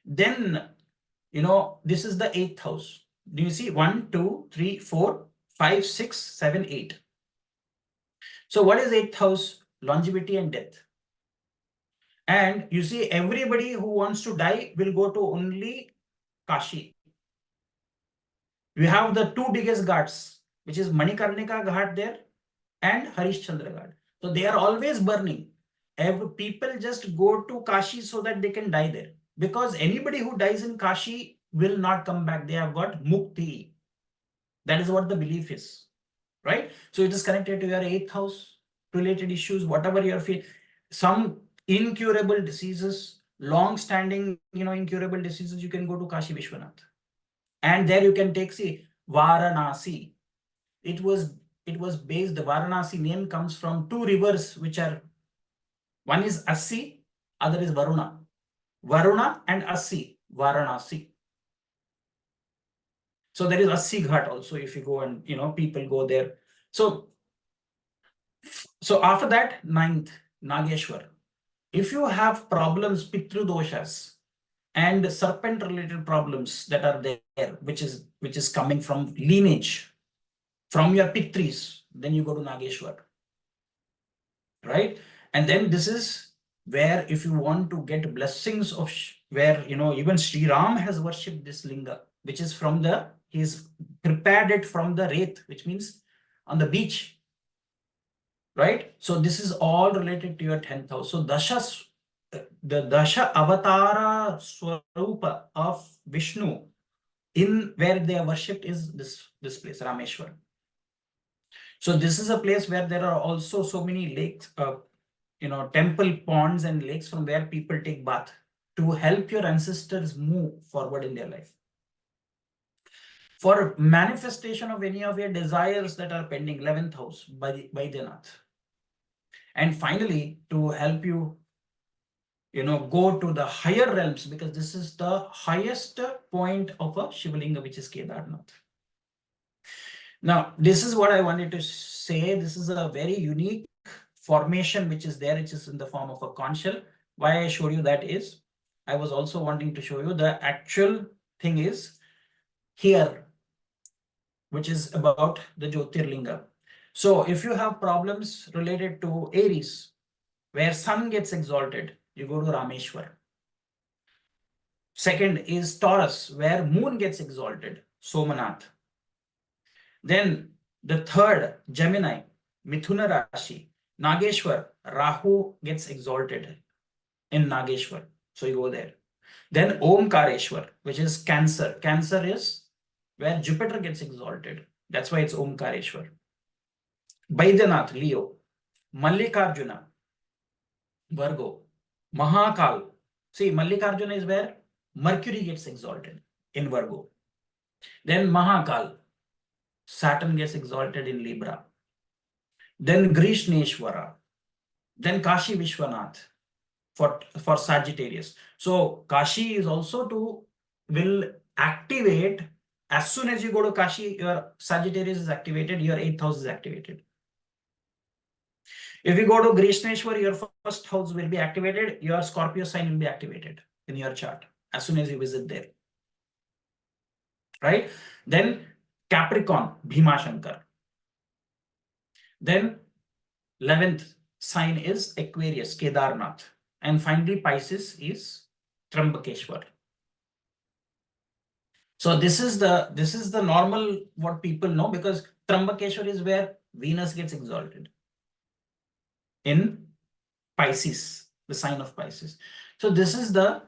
Then, this is the 8th house. Do you see 1, 2, 3, 4, 5, 6, 7, 8? So what is 8th house? Longevity and death. And you see, everybody who wants to die will go to only Kashi. We have the 2 biggest ghats, which is Manikarnika Ghat there and Harishchandra Ghat. So they are always burning. People just go to Kashi so that they can die there. Because anybody who dies in Kashi will not come back. They have got mukti. That is what the belief is, right? So it is connected to your 8th house related issues, whatever you're feeling. Some incurable diseases, long-standing, incurable diseases, you can go to Kashi Vishwanath. And there you can take, see, Varanasi. It was based, the Varanasi name comes from 2 rivers, which are, one is Assi, other is Varuna. Varuna and Assi, Varanasi. So there is Assi Ghat also, if you go and, people go there. So after that, 9th, Nageshwar. If you have problems, Pitru doshas, and serpent related problems that are there, which is coming from lineage, from your Pitris, then you go to Nageshwar. Right? And then this is where, if you want to get blessings of where, even Sri Ram has worshipped this linga, which is from he's prepared it from the Wraith, which means on the beach. Right? So this is all related to your 10th house. So the Dasha Avatara Swarupa of Vishnu in where they are worshipped is this place, Rameshwar. So this is a place where there are also so many lakes, temple ponds and lakes from where people take bath to help your ancestors move forward in their life. For manifestation of any of your desires that are pending, 11th house, by Vaidyanatha. And finally, to help you, go to the higher realms, because this is the highest point of a Shivalinga, which is Kedarnath. Now, this is what I wanted to say. This is a very unique formation which is there, which is in the form of a conch shell. Why I showed you that is, I was also wanting to show you the actual thing is here, which is about the Jyotirlinga. So if you have problems related to Aries, where sun gets exalted, you go to Rameshwar. Second is Taurus, where moon gets exalted, Somanath. Then the third, Gemini, Mithuna Rashi, Nageshwar, Rahu gets exalted in Nageshwar. So you go there. Then Omkareshwar, which is Cancer. Cancer is where Jupiter gets exalted. That's why it's Omkareshwar. Baidyanath, Leo. Mallikarjuna, Virgo. Mahakal. See, Mallikarjuna is where Mercury gets exalted in Virgo. Then Mahakal, Saturn gets exalted in Libra. Then Grishneshwara. Then Kashi Vishwanath for Sagittarius. So Kashi is also will activate as soon as you go to Kashi, your Sagittarius is activated, your 8th house is activated. If you go to Grishneshwar, your first house will be activated, your Scorpio sign will be activated in your chart as soon as you visit there. Right? Then Capricorn, Bhima Shankar. Then 11th sign is Aquarius, Kedarnath. And finally, Pisces is Trambakeshwar. So this is the normal what people know, because Trambakeshwar is where Venus gets exalted in Pisces, the sign of Pisces. So this is the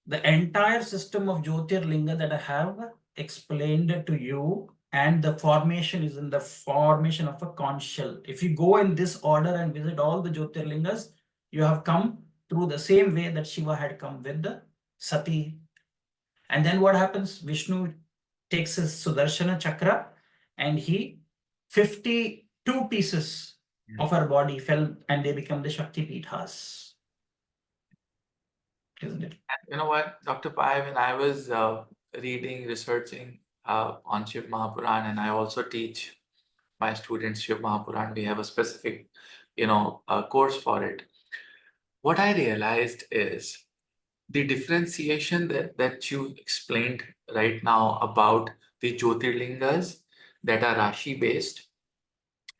entire system of Jyotirlinga that I have explained to you, and the formation is in the formation of a conch shell. If you go in this order and visit all the Jyotirlingas, you have come through the same way that Shiva had come with the Sati. And then what happens? Vishnu takes his Sudarshana chakra and he 52 pieces of her body fell and they become the Shakti Pithas. Isn't it? You know what, Dr. Pai, when I was reading, researching on Shiv Mahapuran, and I also teach my students Shiv Mahapuran, we have a specific, course for it. What I realized is the differentiation that you explained right now about the Jyotirlingas that are Rashi based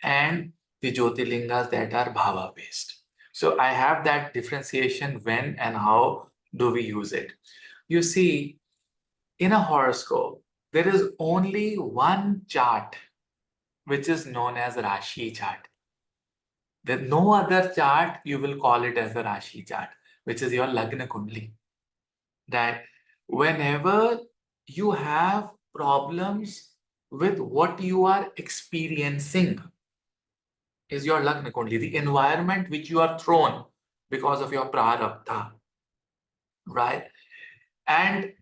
and the Jyotirlingas that are Bhava based. So I have that differentiation when and how do we use it. You see, in a horoscope, there is only one chart which is known as Rashi chart. There's no other chart you will call it as a Rashi chart, which is your Lagna Kundli. That whenever you have problems with what you are experiencing is your Lagna Kundli, the environment which you are thrown because of your prarabdha, right? And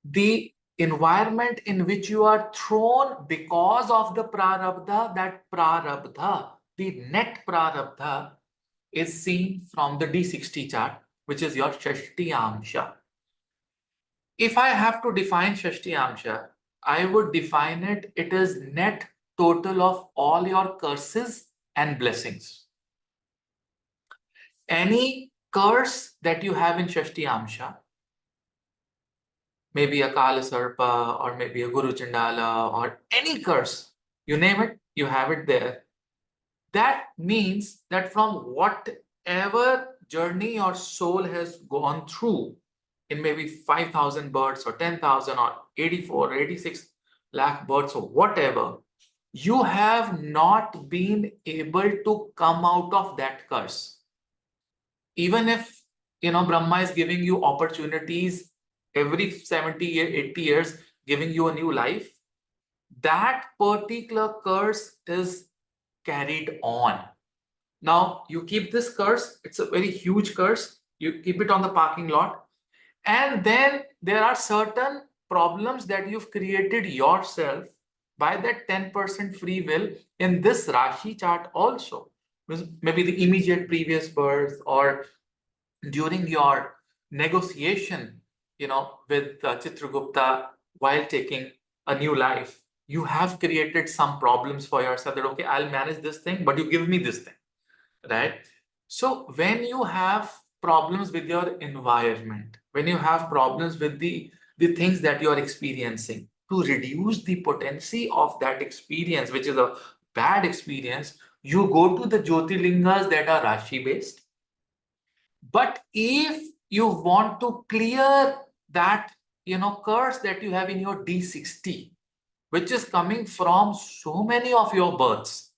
the environment in which you are thrown because of the prarabdha, that prarabdha, the net prarabdha, is seen from the D60 chart, which is your Shashti Amsha. If I have to define Shashti Amsha, I would define it is net total of all your curses and blessings. Any curse that you have in Shashti Amsha, maybe a Kala Sarpa or maybe a Guru Chandala or any curse, you name it, you have it there. That means that from whatever journey your soul has gone through in maybe 5,000 births or 10,000 or 84 or 86 lakh births or whatever, you have not been able to come out of that curse. Even if, Brahma is giving you opportunities every 70, 80 years, giving you a new life, that particular curse is carried on. Now, you keep this curse, it's a very huge curse, you keep it on the parking lot, and then there are certain problems that you've created yourself by that 10% free will in this Rashi chart also. Maybe the immediate previous birth or during your negotiation, with Chitragupta while taking a new life, you have created some problems for yourself that, okay, I'll manage this thing, but you give me this thing, right? So when you have problems with your environment, when you have problems with the things that you are experiencing, to reduce the potency of that experience, which is a bad experience, you go to the Jyotirlingas that are Rashi based. But if you want to clear that, curse that you have in your D60, which is coming from so many of your births,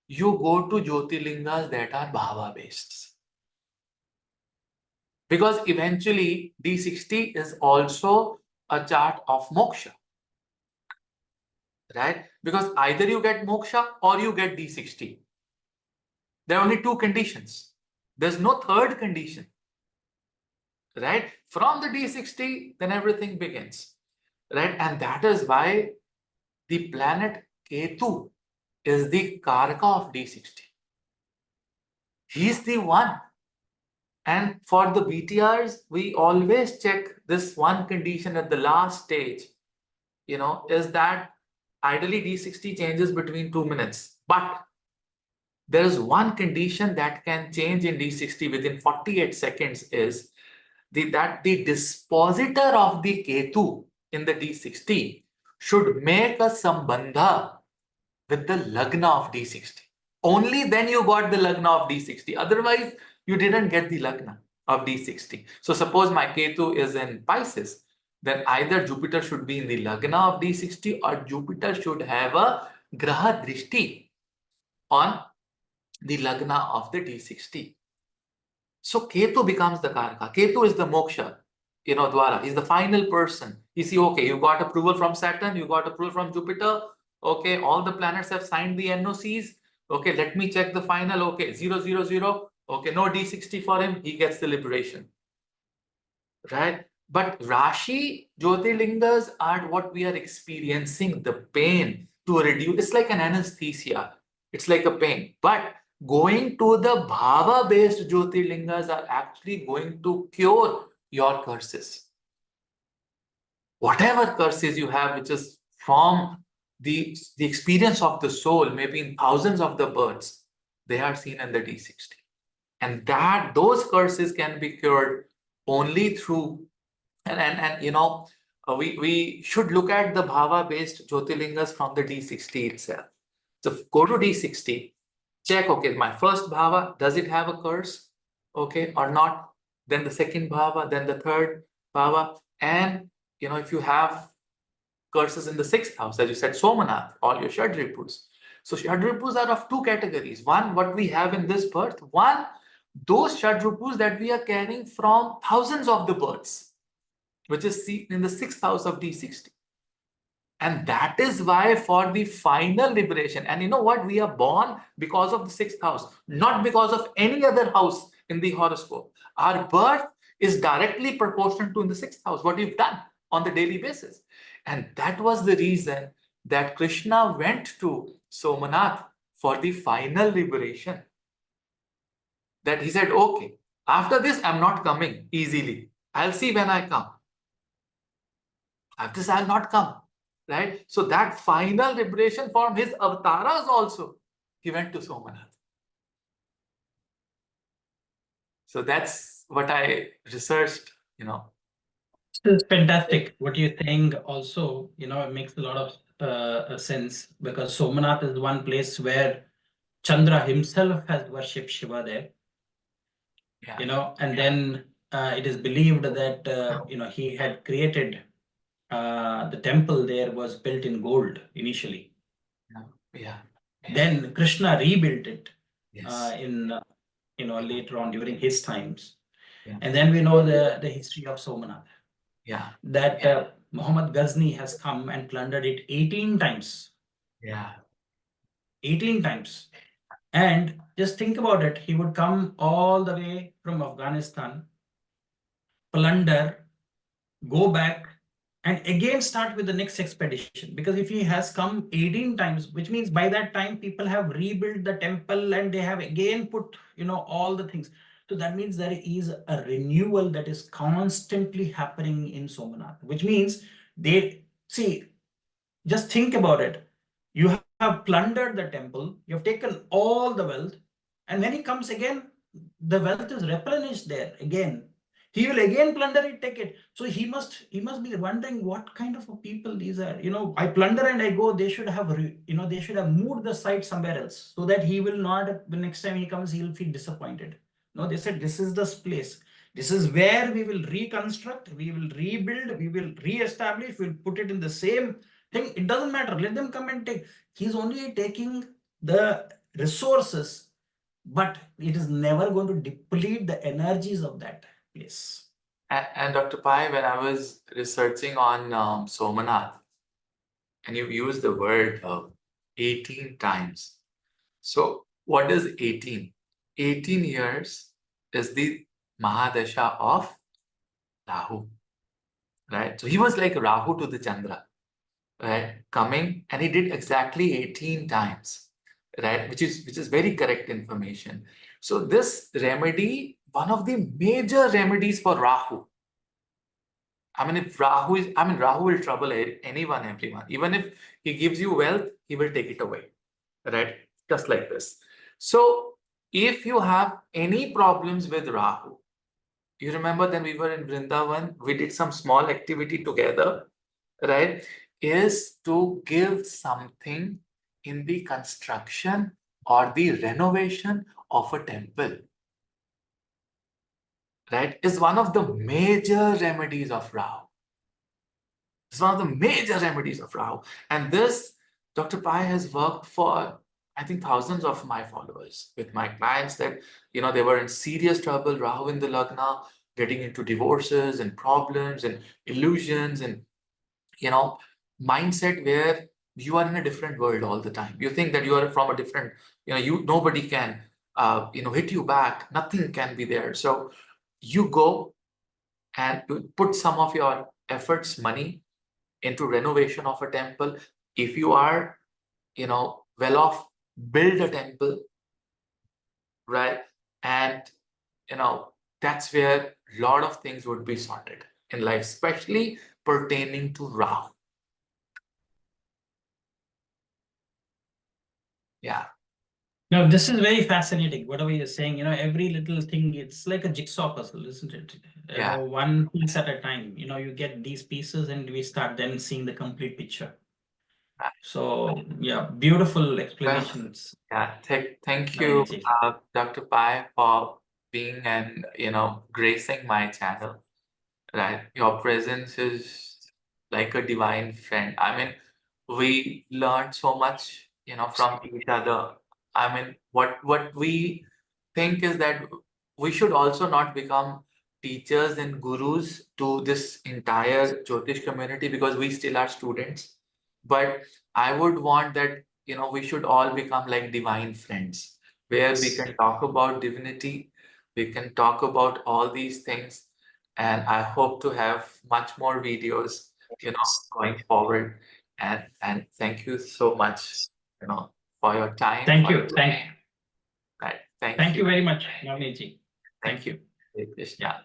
you go to Jyotirlingas that are Bhava based. Because eventually D60 is also a chart of moksha, right? Because either you get moksha or you get D60. There are only two conditions. There's no third condition, right? From the D60, then everything begins, right? And that is why the planet Ketu is the Karaka of D60. He's the one. And for the BTRs, we always check this one condition at the last stage, is that ideally D60 changes between 2 minutes. But there is one condition that can change in D60 within 48 seconds is that the dispositor of the Ketu in the D60 should make a sambandha with the Lagna of D60. Only then you got the Lagna of D60. Otherwise, you didn't get the Lagna of D60. So suppose my Ketu is in Pisces, then either Jupiter should be in the Lagna of D60 or Jupiter should have a Graha Drishti on the Lagna of the D60. So Ketu becomes the Karaka. Ketu is the moksha, Dwara. He's the final person. You see, okay, you got approval from Saturn, you got approval from Jupiter. Okay, all the planets have signed the NOCs. Okay, let me check the final. Okay, 000. Okay, no D60 for him. He gets the liberation. Right? But Rashi Jyotirlingas are what we are experiencing, the pain to reduce. It's like an anesthesia. It's like a pain. But going to the Bhava-based Jyotirlingas are actually going to cure your curses. Whatever curses you have, which is from the experience of the soul, maybe in thousands of the births, they are seen in the D60. And that those curses can be cured only through we should look at the bhava based Jyotirlingas from the D60 itself. So go to D60, check, okay, my first bhava, does it have a curse, okay, or not? Then the second bhava, then the third bhava, and if you have curses in the sixth house, as you said, Somanath, all your Shadripus. So Shadripus are of two categories. One, what we have in this birth. One, those Shadripus that we are carrying from thousands of the births, which is seen in the sixth house of D60. And that is why for the final liberation, and you know what, we are born because of the sixth house, not because of any other house in the horoscope. Our birth is directly proportional to in the sixth house, what we've done on the daily basis. And that was the reason that Krishna went to Somanath for the final liberation. That he said, okay, after this, I'm not coming easily. I'll see when I come. After this, I'll not come. Right? So that final liberation from his avatars also, he went to Somanath. So that's what I researched, This is fantastic. What you're saying also, it makes a lot of sense, because Somanath is one place where Chandra himself has worshipped Shiva there. Yeah. And then it is believed that he had created the temple there was built in gold initially. Yeah. Then Krishna rebuilt it Yes. in later on during his times. Yeah. And then we know the history of Somanath. Yeah. That Muhammad Ghazni has come and plundered it 18 times. Yeah. 18 times. And just think about it. He would come all the way from Afghanistan, plunder, go back, and again start with the next expedition. Because if he has come 18 times, which means by that time people have rebuilt the temple and they have again put all the things. So that means there is a renewal that is constantly happening in Somanath, which means they see, just think about it. You have plundered the temple, you have taken all the wealth, and when he comes again, the wealth is replenished there again. He will again plunder it, take it. So he must be wondering what kind of a people these are. I plunder and I go. They should have they should have moved the site somewhere else, so that he will not. The next time he comes, he will feel disappointed. No, they said this is this place. This is where we will reconstruct, we will rebuild, we will re-establish, we'll put it in the same thing. It doesn't matter. Let them come and take. He's only taking the resources, but it is never going to deplete the energies of that place. And Dr. Pai, when I was researching on Somanath, and you used the word 18 times. So what is 18? 18 years is the Mahadasha of Rahu, right? So he was like Rahu to the Chandra, right? Coming, and he did exactly 18 times, right? Which is very correct information. So this remedy, one of the major remedies for Rahu. I mean, if Rahu is, I mean, Rahu will trouble anyone, everyone. Even if he gives you wealth, he will take it away, right? Just like this. So if you have any problems with Rahu, you remember then we were in Vrindavan, we did some small activity together, right? is to give something in the construction or the renovation of a temple, right? Is one of the major remedies of Rahu. It's one of the major remedies of Rahu. And this, Dr. Pai has worked for, I think, thousands of my followers with my clients that, they were in serious trouble, Rahu in the Lagna, getting into divorces and problems and illusions and, mindset where you are in a different world all the time. You think that you are from a different, nobody can, hit you back. Nothing can be there. So you go and put some of your efforts, money, into renovation of a temple. If you are, well off, build a temple, right? And, that's where a lot of things would be sorted in life, especially pertaining to Rahu. Yeah. No, this is very fascinating. Whatever you're saying, every little thing, it's like a jigsaw puzzle, isn't it? Yeah. One piece at a time. You get these pieces and we start then seeing the complete picture. Right. So, yeah, beautiful Well, explanations. yeah. Thank you, Navneet ji. Dr. Pai, for being and, gracing my channel. Right. Your presence is like a divine friend. I mean, we learned so much, from each other. I mean, what we think is that we should also not become teachers and gurus to this entire Jyotish community because we still are students. But I would want that, we should all become like divine friends, where we can talk about divinity, we can talk about all these things, and I hope to have much more videos, going forward. And thank you so much, for your time. Thank you. Right. Thank Thank you. you very much, Navneet ji. Thank Thank you. you. Krishna.